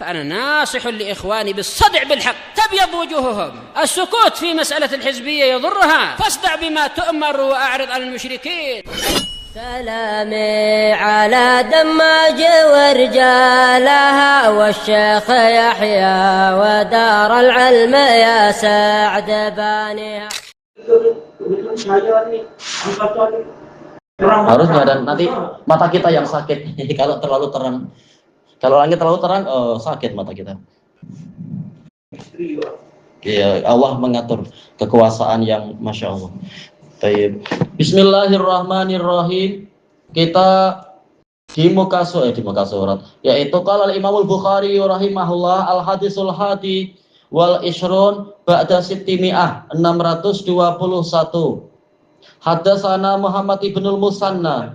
فأنا ناصح لإخواني بالصدع بالحق تبيض وجوههم. السكوت في مسألة الحزبية يضرها، فاصدع بما تؤمر وأعرض عن المشركين. سلامي على دماج ورجالها والشيخ يحيى ودار العلم يا سعد بانيها. Harusnya, dan nanti mata kita yang sakit kalau terlalu terang. Kalau langit terlalu terang, sakit mata kita. Iya, Allah mengatur kekuasaan yang masya Allah. Baik. Bismillahirrahmanirrahim. Kita di muka surat, yaitu qala al-Imamul Bukhari rahimahullah al-hadisul hadi wal ishrun ba'da sittimi'ah 621. Haddatsana Muhammad ibnul Musanna.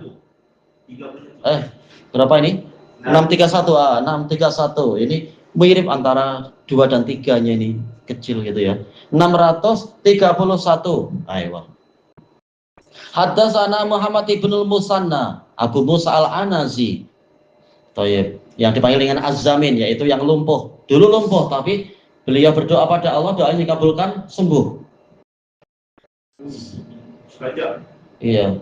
Berapa ini? 631. 631. Ini mirip antara 2 dan 3-nya, ini kecil gitu ya. 631. Ayo. Haddatsana Muhammad ibnul Musanna, Abu Musa al-Anazi. Thayyib, yang dipanggil dengan Az-Zamin, yaitu yang lumpuh. Dulu lumpuh, tapi beliau berdoa pada Allah, doanya dikabulkan, sembuh. Iya.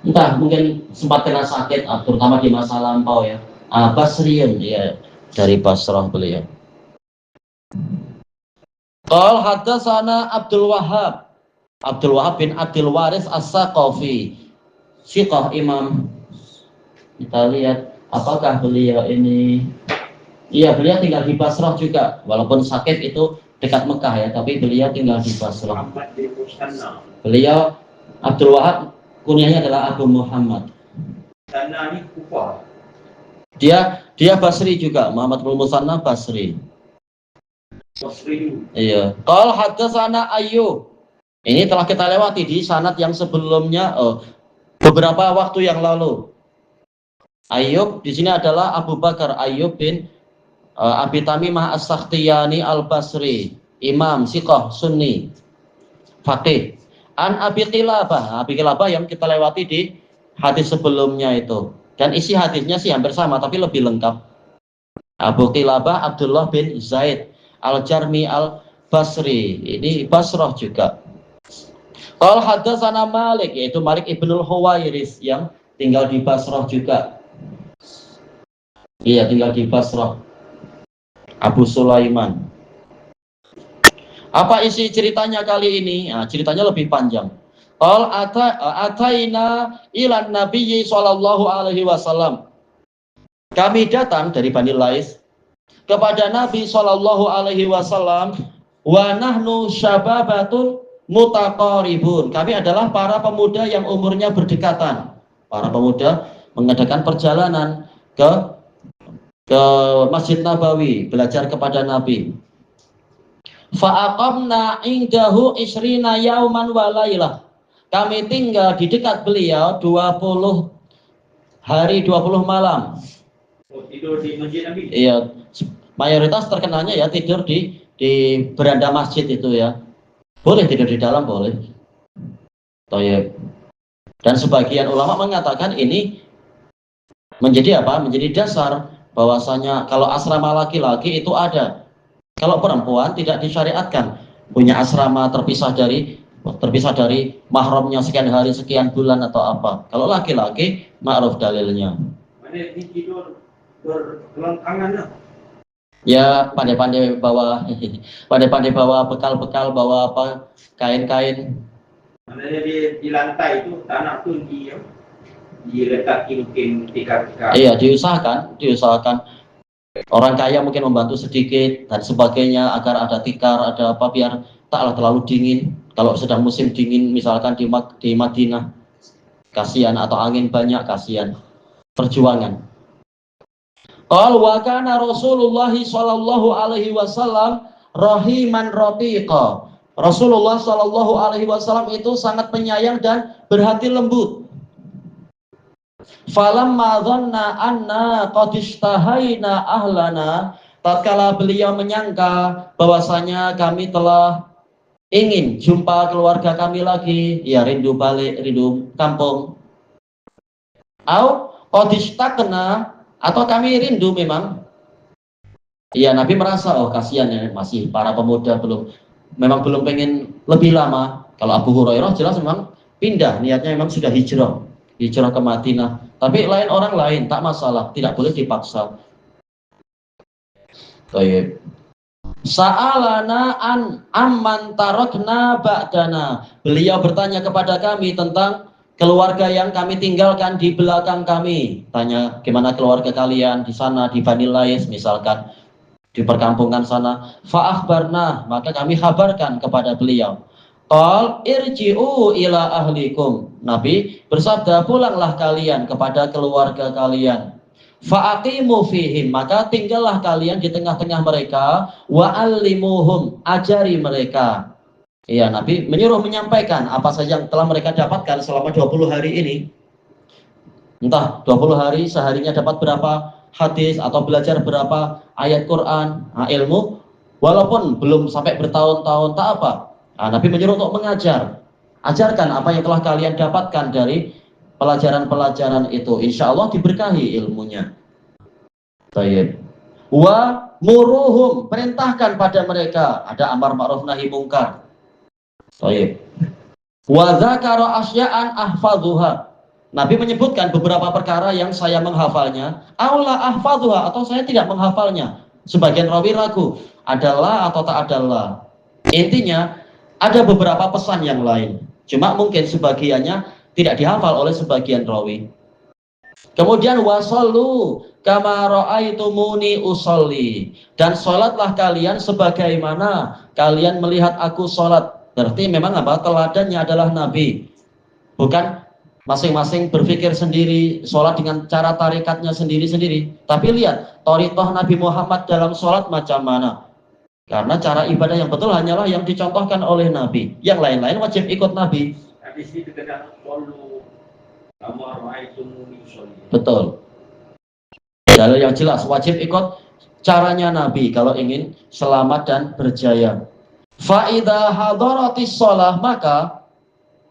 Entah, mungkin sempat kena sakit, terutama di masa lampau ya. Basriyun, ya, dari Basrah beliau. Qal haddatsana Abdul Wahhab bin Abdul Waris As-Saqafi, Siqah Imam. Kita lihat apakah beliau ini, iya, beliau tinggal di Basrah juga, walaupun sakit itu dekat Mekah ya, tapi beliau tinggal di Basrah. Beliau Abdul Wahhab, kunyahnya adalah Abu Muhammad. Dia Basri juga, Muhammad bin Musanna Basri. Iya. Qal haddatsana Ayyub. Ini telah kita lewati di sanad yang sebelumnya, beberapa waktu yang lalu. Ayyub di sini adalah Abu Bakar Ayyub bin Abi Tamimah As-Sakhtiyani Al-Basri, Imam Siqah Sunni, faqih. An Abi Qilabah yang kita lewati di hadis sebelumnya itu. Dan isi hadisnya sih hampir sama tapi lebih lengkap. Abu Qilabah Abdullah bin Zaid Al-Jarmi Al-Basri, ini Basrah juga. Qal haddatsana Malik, yaitu Malik ibnul Huwairis yang tinggal di Basrah juga. Iya, tinggal di Basrah. Abu Sulaiman. Apa isi ceritanya kali ini? Nah, ceritanya lebih panjang. Qal ataina ilan nabiyyi sallallahu alaihi wasallam. Kami datang dari Bani Lais kepada Nabi sallallahu alaihi wasallam, wa nahnu syababatun mutaqaribun. Kami adalah para pemuda yang umurnya berdekatan. Para pemuda mengadakan perjalanan ke Masjid Nabawi, belajar kepada Nabi. Fa'aqamna indahu isrina yauman wa lailah. Kami tinggal di dekat beliau 20 hari 20 malam. Tidur di masjid Nabi? Iya, mayoritas terkenalnya ya tidur di beranda masjid itu ya. Boleh tidur di dalam, boleh. Thayyib. Dan sebagian ulama mengatakan ini menjadi apa? Menjadi dasar bahwasanya kalau asrama laki-laki itu ada. Kalau perempuan tidak disyariatkan punya asrama terpisah dari mahramnya sekian hari, sekian bulan atau apa. Kalau laki-laki ma'ruf dalilnya. Mana tidur bergelantangan? Ya, pandai-pandai bawa bekal-bekal, bawa apa, kain-kain. Mana di lantai itu tanah tu diletakkan mungkin tikar-tikar. Iya, diusahakan. Orang kaya mungkin membantu sedikit dan sebagainya agar ada tikar, ada apa, biar taklah terlalu dingin. Kalau sedang musim dingin misalkan di Madinah, kasihan, atau angin banyak, kasihan. Perjuangan. Qal wa kana Rasulullah sallallahu alaihi wasallam rahiman ratiqa. Rasulullah sallallahu alaihi wasallam itu sangat penyayang dan berhati lembut. Falamma dhanna anna qad ishtahaina ahlana, tatkala beliau menyangka bahwasanya kami telah ingin jumpa keluarga kami lagi, ya rindu balik, rindu kampung. Au qad ishtaqna, Atau kami rindu memang. Iya, Nabi merasa, oh kasihan ya, masih para pemuda memang belum pengen lebih lama. Kalau Abu Hurairah jelas memang pindah, niatnya memang sudah hijrah ke Madinah. Tapi orang lain tak masalah, tidak boleh dipaksa. Baik. Sa'alana amman tarakna ba'dana. Beliau bertanya kepada kami tentang keluarga yang kami tinggalkan di belakang kami. Tanya, gimana keluarga kalian di sana, di Bani Lais misalkan, di perkampungan sana. Fa'akhbarna, maka kami kabarkan kepada beliau. Qal irji'u ila ahlikum. Nabi bersabda, pulanglah kalian kepada keluarga kalian. Fa'aqimu fihim, maka tinggallah kalian di tengah-tengah mereka. Wa'allimuhum, ajari mereka. Iya, Nabi menyuruh menyampaikan apa saja yang telah mereka dapatkan selama 20 hari ini. Entah 20 hari, seharinya dapat berapa hadis atau belajar berapa ayat Quran, ilmu. Walaupun belum sampai bertahun-tahun, tak apa. Nabi menyuruh untuk mengajar. Ajarkan apa yang telah kalian dapatkan dari pelajaran-pelajaran itu. Insya Allah diberkahi ilmunya. Baik. Wa muruhum, perintahkan pada mereka. Ada amar ma'ruf nahi mungkar. Baik. Wa dzakara asya'an ahfadzuha. Nabi menyebutkan beberapa perkara yang saya menghafalnya. Aula ahfadzuha, atau saya tidak menghafalnya. Sebagian rawi ragu, adalah atau tak adalah. Intinya ada beberapa pesan yang lain. Cuma mungkin sebagiannya tidak dihafal oleh sebagian rawi. Kemudian wasallu kama ra'aitumuni usolli, dan sholatlah kalian sebagaimana kalian melihat aku sholat. Berarti memang apa? Teladannya adalah Nabi. Bukan masing-masing berpikir sendiri, sholat dengan cara tarikatnya sendiri-sendiri. Tapi lihat, thariqah Nabi Muhammad dalam sholat macam mana. Karena cara ibadah yang betul hanyalah yang dicontohkan oleh Nabi. Yang lain-lain wajib ikut Nabi. Habis itu kadang betul. Dalil yang jelas, wajib ikut caranya Nabi kalau ingin selamat dan berjaya. Fa'idha hadaratis sholah, maka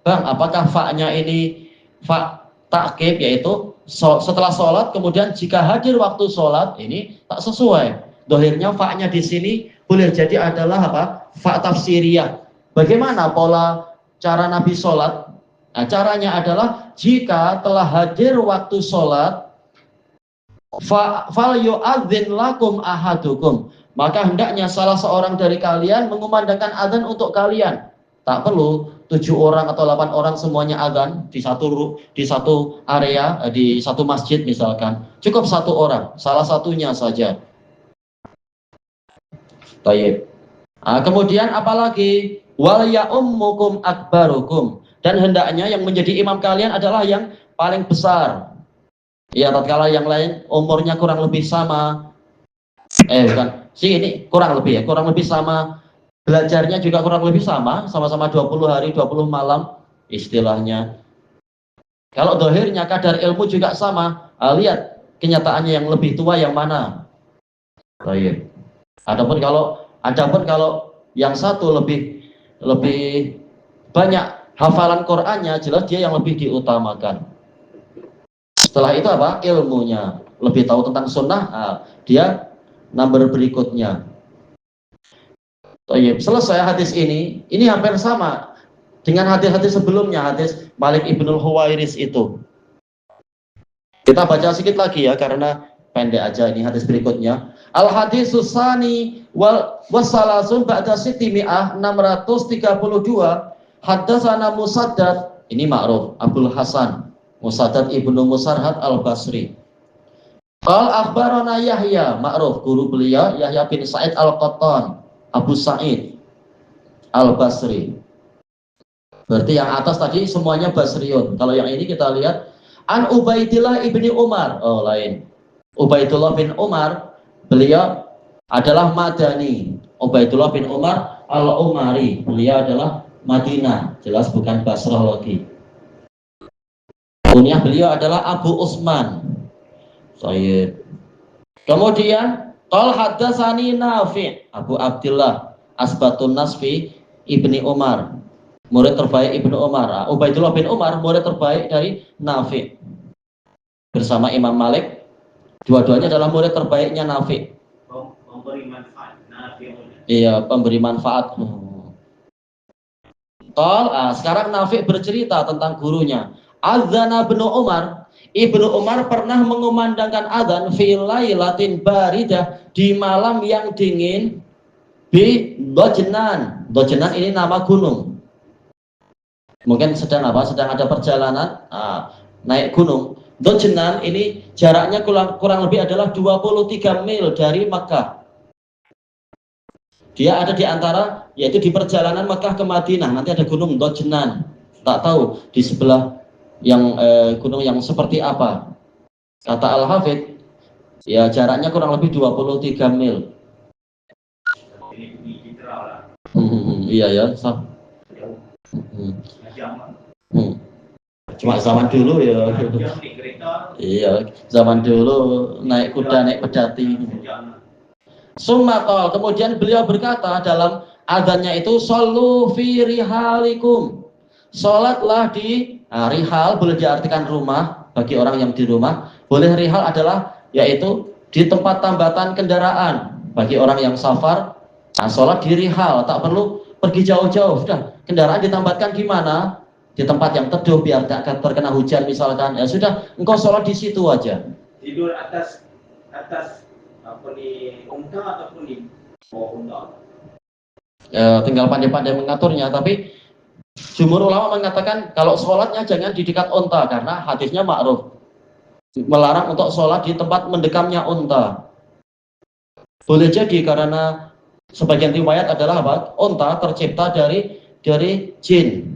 Bang, apakah fa'nya ini fa' ta'kib, yaitu setelah sholat, kemudian jika hadir waktu sholat, ini tak sesuai. Dohirnya fa'nya di sini boleh jadi adalah apa? Fa' tafsiriyah. Bagaimana pola cara Nabi sholat? Nah, caranya adalah jika telah hadir waktu sholat, fal yu'adzin lakum ahadukum, maka hendaknya salah seorang dari kalian mengumandangkan adzan untuk kalian. Tak perlu 7 orang atau 8 orang semuanya adzan di satu area, di satu masjid misalkan. Cukup 1 orang, salah satunya saja. Baik. Kemudian apalagi wal ya'ummukum akbarukum, dan hendaknya yang menjadi imam kalian adalah yang paling besar. Ya, tatkala yang lain umurnya kurang lebih sama, ini kurang lebih sama, belajarnya juga kurang lebih sama-sama 20 hari 20 malam istilahnya. Kalau dohirnya kadar ilmu juga sama, lihat kenyataannya yang lebih tua yang mana. Baik. Adapun kalau yang satu lebih banyak hafalan Qur'annya, jelas dia yang lebih diutamakan. Setelah itu apa? Ilmunya. Lebih tahu tentang sunnah, dia number berikutnya. Selesai hadis ini hampir sama dengan hadis-hadis sebelumnya, hadis Malik ibnul Huwairis itu. Kita baca sedikit lagi ya, karena pendek aja ini hadis berikutnya. Al hadisus sani wassalasun ba'da sittimi'ah 632. Haddatsana Musaddad, ini ma'ruf, Abdul Hasan Musaddad ibnu Musarhad al-Basri. Qal akhbarana Yahya, ma'ruf, guru beliau Yahya bin Sa'id al-Qattan, Abu Sa'id al-Basri. Berarti yang atas tadi semuanya Basriun. Kalau yang ini kita lihat an Ubaidillah ibni Umar. Oh, lain. Ubaidullah bin Umar, beliau adalah Madani. Ubaidullah bin Umar al-Umari, beliau adalah Madinah, jelas bukan Basrah lagi. Kunyah beliau adalah Abu Utsman. Kemudian qal haddatsani Nafi', Abu Abdullah Asbatun Nasfi ibni Umar, murid terbaik Ibnu Umar. Ubaidullah bin Umar, murid terbaik dari Nafi'. Bersama Imam Malik Dua-duanya adalah murid terbaiknya Nafi'. Memberi manfaat. Iya, pemberi manfaat. Sekarang Nafi' bercerita tentang gurunya. Adzana Ibnu Umar. Ibnu Umar pernah mengumandangkan adzan fi lailatin baridah, di malam yang dingin, bi Dojnan. Dojnan ini nama gunung. Mungkin sedang ada perjalanan naik gunung. Dojnan ini jaraknya kurang lebih adalah 23 mil dari Makkah. Dia ada di antara, yaitu di perjalanan Makkah ke Madinah. Nanti ada gunung Dojnan. Tak tahu di sebelah yang gunung yang seperti apa. Kata Al-Hafidh, ya jaraknya kurang lebih 23 mil. Iya ya. Cuma zaman dulu ya. Iya, zaman dulu naik kuda, naik pedati. Summatol, kemudian beliau berkata dalam adzannya itu, shollu fi rihalikum, sholatlah di rihal, boleh diartikan rumah bagi orang yang di rumah. Boleh rihal adalah yaitu di tempat tambatan kendaraan bagi orang yang safar. Sholat di rihal, tak perlu pergi jauh-jauh, sudah kendaraan ditambatkan di mana? Di tempat yang teduh biar tidak terkena hujan misalkan. Ya sudah, engkau sholat di situ aja. Tidur atas apa nih, unta ataupun di bawah unta? Tinggal pandai-pandai mengaturnya. Tapi jumhur ulama mengatakan kalau sholatnya jangan di dekat unta, karena hadisnya ma'ruf melarang untuk sholat di tempat mendekamnya unta. Boleh jadi karena sebagian riwayat adalah apa? Unta tercipta dari jin.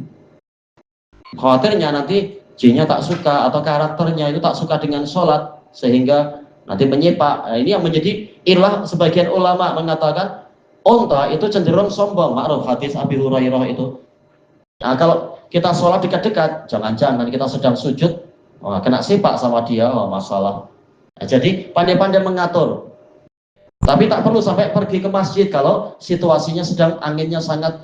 Khawatirnya nanti jinnya tak suka atau karakternya itu tak suka dengan sholat sehingga nanti menyipak. Nah, ini yang menjadi ilah sebagian ulama mengatakan unta itu cenderung sombong. Ma'ruf hadis Abi Hurairah itu. Nah, kalau kita sholat dekat-dekat, jangan-jangan kita sedang sujud, kena sipak sama dia, masalah. Nah, jadi pandai-pandai mengatur. Tapi tak perlu sampai pergi ke masjid kalau situasinya sedang anginnya sangat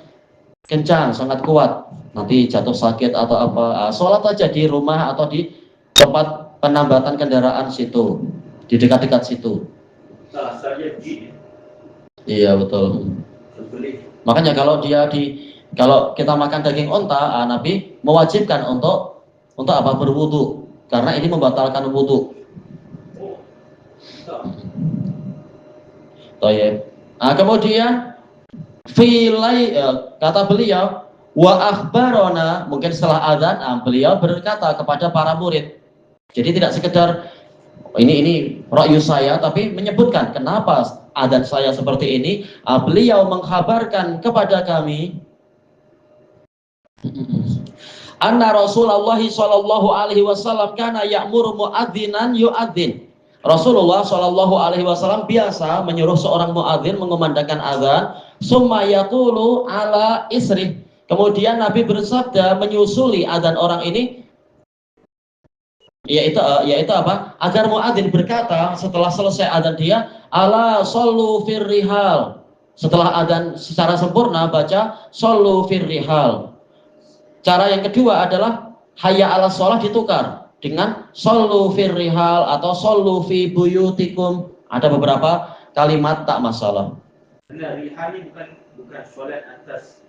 kencang, sangat kuat. Nanti jatuh sakit atau apa. Sholat aja di rumah atau di tempat penambatan kendaraan situ, di dekat-dekat situ. Iya betul. Makanya kalau kita makan daging unta, Nabi mewajibkan untuk apa? Berwudu, karena ini membatalkan wudu. Kemudian kata beliau, wa akhbarona, mungkin setelah adzan beliau berkata kepada para murid. Jadi tidak sekedar ini ra'yu saya, tapi menyebutkan kenapa adzan saya seperti ini. Beliau mengkhabarkan kepada kami anna Rasulullah sallallahu alaihi wasallam kana ya'muru muadzinan yu'adzin. Rasulullah sallallahu alaihi wasallam biasa menyuruh seorang muadzin mengumandangkan azan, summa yaqulu ala isri. Kemudian Nabi bersabda menyusuli azan orang ini, yaitu apa? Agar muadzin berkata setelah selesai azan dia, ala shollu fir rihal. Setelah azan secara sempurna baca shollu fir rihal. Cara yang kedua adalah hayya ala sholah ditukar dengan shollu fir rihal atau shollu fi buyutikum. Ada beberapa kalimat tak masalah. Benar, rihal ini bukan sholat atas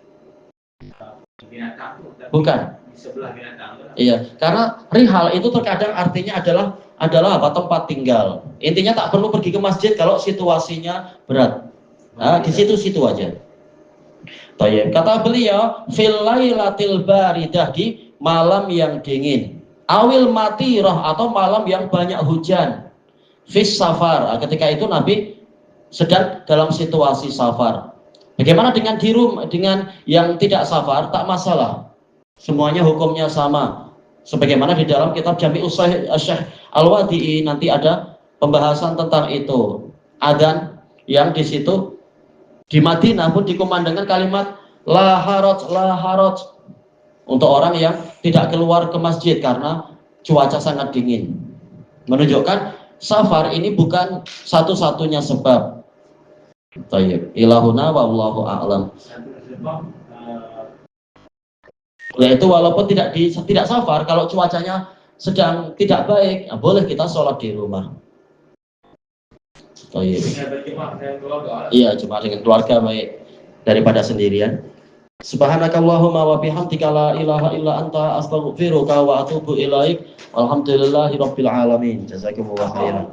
binatang, bukan di sebelah binatang. Iya, karena rihal itu terkadang artinya adalah apa? Tempat tinggal. Intinya tak perlu pergi ke masjid kalau situasinya berat. Nah, di situ-situ aja. Tayyib. Kata beliau, fil lailatil baridah, di malam yang dingin. Awil matirah, atau malam yang banyak hujan. Fis safar. Ketika itu Nabi sedang dalam situasi safar. Bagaimana dengan dengan yang tidak safar? Tak masalah. Semuanya hukumnya sama. Sebagaimana di dalam kitab Jami'us Shahih Syekh Al-Wadi'i nanti ada pembahasan tentang itu. Adzan yang di situ di Madinah pun dikumandangkan kalimat la haraj untuk orang yang tidak keluar ke masjid karena cuaca sangat dingin. Menunjukkan safar ini bukan satu-satunya sebab. Tayyib. Ilahuna wallahu a'lam. Yaitu walaupun tidak safar, kalau cuacanya sedang tidak baik, boleh kita sholat di rumah. Oh iya. Dengan berjemaah dengan keluarga. Iya, jemaah dengan keluarga baik daripada sendirian. Subhanakallahumma wa bihamdika la ilaha illa anta astaghfiruka wa atubu ilaik. Alhamdulillahirabbil alamin. Jazakumullah khairan.